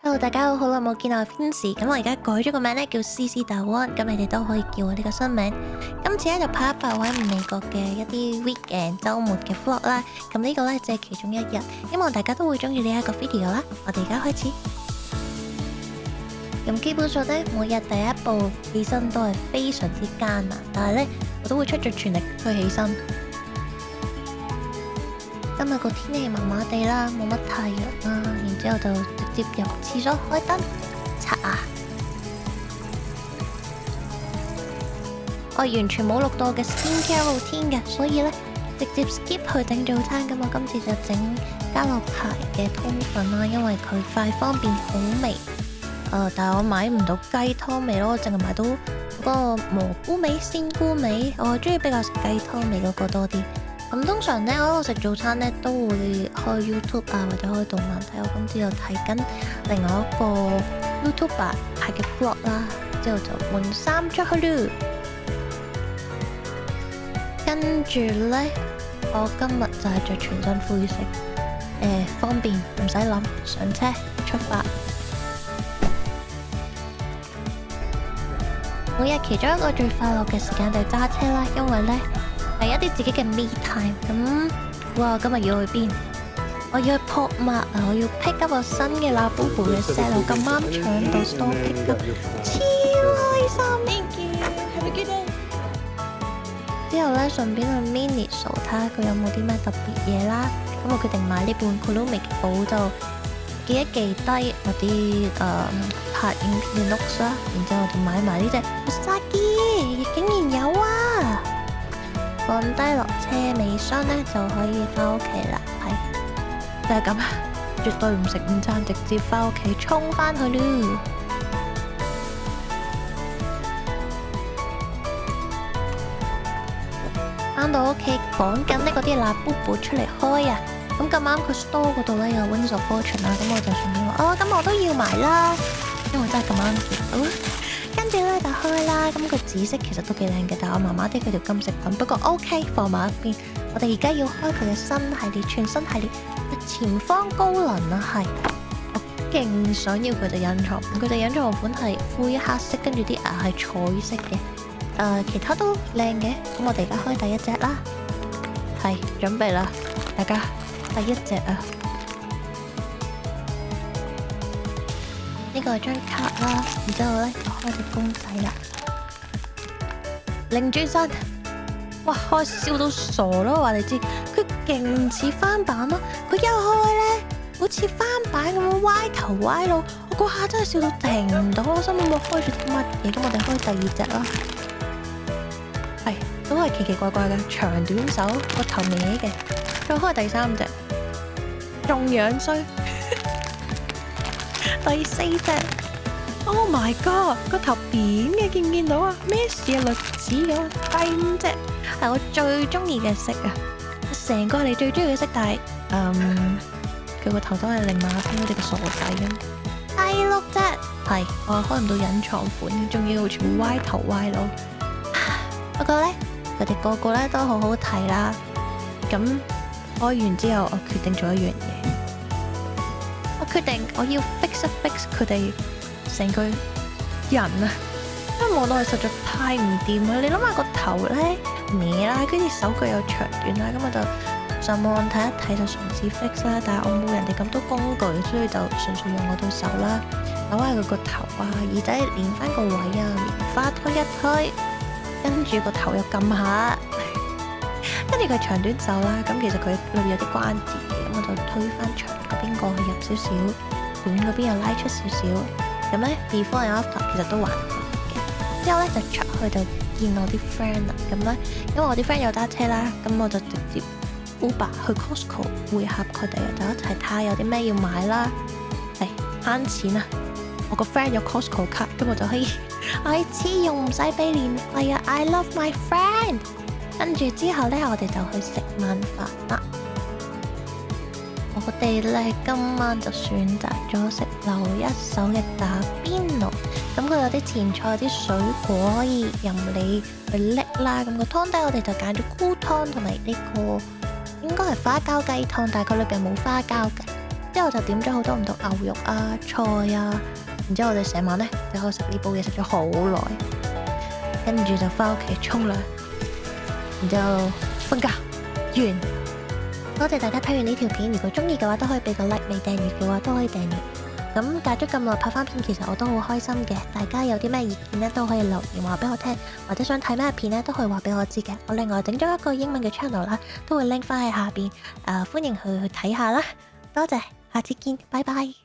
Hello，大家好，好耐冇見我 Fancy，咁我而家改咗個名咧，叫 CC 大灣，咁你哋都可以叫我呢個新名。今次咧就拍一拍我喺美國嘅一啲 weekend 週末嘅 vlog 啦，咁呢個咧就係其中一日，希望大家都會中意呢一個 video 啦。我哋而家開始。咁基本上咧，每日第一步起身都係非常之艱難，但係咧我都會出盡全力去起身。今日個天氣麻麻地啦，冇乜太陽啦，然之後就直接入廁所開燈刷牙。我完全冇錄到我嘅 skincare routine 嘅，所以咧直接 skip 去整早餐。咁我今次就整家樂牌嘅通粉啦，因為佢快方便好味。但係我買唔到雞湯味咯，我淨係買到嗰個蘑菇味、鮮菇味。我中意比較食雞湯味嗰個多啲。咁通常咧，我喺度食早餐咧都會開 YouTube 啊，或者開動漫睇。我今次又睇緊另外一個 YouTuber 拍嘅 vlog 啦，之後就換衫出去咯。跟住咧，我今日就係着全身灰色，方便唔使諗，上車出發。每日其中一個最快樂嘅時間就係揸車啦，因為咧係一啲自己嘅 me time。咁哇，今日要去邊？我要去 Pop Mart 啊！我要 pick up 個新嘅 Labubu 嘅 set，我咁啱搶到 store pick up，超開心！Thank you，have a good day。之後咧，順便去 Miniso 睇下佢有冇啲咩特別嘢啦。咁我決定買呢本 Kurumi 嘅簿，就記一記低我啲拍影片嘅 notes 啦。然之後就買埋呢隻 Usagi，竟然有啊！放低落車尾箱咧，就可以翻屋企啦。係就係咁，絕對唔食午餐，直接翻屋企衝翻去咯。翻到屋企講緊呢嗰啲Labubu出嚟開啊！咁咁啱佢 store 嗰度咧有 Wings of Fortune 啦，咁我就順便話咁我都要埋啦，因為真係咁啱見到。跟住咧就開啦，咁個紫色其實都幾靚嘅，但係我麻麻地佢條金色粉，不過 OK 放埋一邊。我哋而家要開佢嘅新系列，全新系列前方高能啊，係我勁想要佢隻隱藏款，佢隻隱藏款係灰黑色，跟住啲牙係彩色嘅，其他都靚嘅。咁我哋而家開第一隻啦，係準備啦，大家第一隻啊！呢個係張卡啦，然之後咧就開隻公仔啦，擰轉身，哇！開笑到傻咯，話你知，佢勁似翻版咯，佢一開咧好似翻版咁樣歪頭歪腦，我嗰下真係笑到停唔到，我心諗我開住啲乜嘢？咁我哋開第二隻啦，係都係奇奇怪怪嘅長短手，個頭歪嘅，再開第三隻，仲樣衰。第四隻 ，Oh my God， 個頭扁嘅，見唔見到啊？咩事啊？栗子咁。第五隻係我最中意嘅色啊，成個你最中意嘅色，但係佢個頭都係令馬天好似個傻仔咁。第六隻係我開唔到隱藏款，仲要全部歪頭歪腦。不過咧，佢哋個個咧都好好睇啦。咁開完之後，我決定做一樣嘢。我決定我要 fix 一 fix 佢哋成個人啊，因為望到佢實在太唔掂啦。你諗下個頭咧歪啦，跟住手腳又長短啦，咁我就上網睇一睇就嘗試 fix 啦。但係我冇人哋咁多工具，所以就純粹用我對手啦，扭下佢個頭啊，耳仔連翻個位啊，棉花推一推，跟住個頭又撳下，跟住佢長短手啦。咁其實佢裏面有啲關節嘅，咁我就推翻長嗰邊過去入少少，短嗰邊又拉出少少。咁咧 before and after 其實都還好嘅。之後咧就出去就見我啲 friend 啦。咁咧因為我啲 friend 有揸車啦，咁我就直接 Uber 去 Costco 會合佢哋，就一齊睇下有啲咩要買啦。係慳錢啊！我個 friend 有 Costco 卡，咁我就可以黐用唔使俾年費啊 ！I love my friend。跟住之後咧，我哋就去食晚飯啦。我哋咧今晚就選擇咗食留一手嘅打邊爐，咁佢有啲前菜、有啲水果可以任你去拎啦。咁個湯底我哋就揀咗菇湯同埋呢個應該係花膠雞湯，但係佢裏邊冇花膠嘅。之後就點咗好多唔同牛肉啊、菜啊，然之後我哋成晚咧就喺度食呢煲嘢食咗好耐，跟住就翻屋企沖涼，然之後瞓覺完。多謝大家睇完呢條片，如果中意嘅話都可以俾個 like，未訂閱嘅話都可以訂閱。咁隔咗咁耐拍翻片，其實我都好開心嘅。大家有啲咩意見咧，都可以留言話俾我聽，或者想睇咩片咧，都可以話俾我知嘅。我另外整咗一個英文嘅 channel 啦，都會 link 翻喺下邊，歡迎去睇下啦。多謝，下次見，拜拜。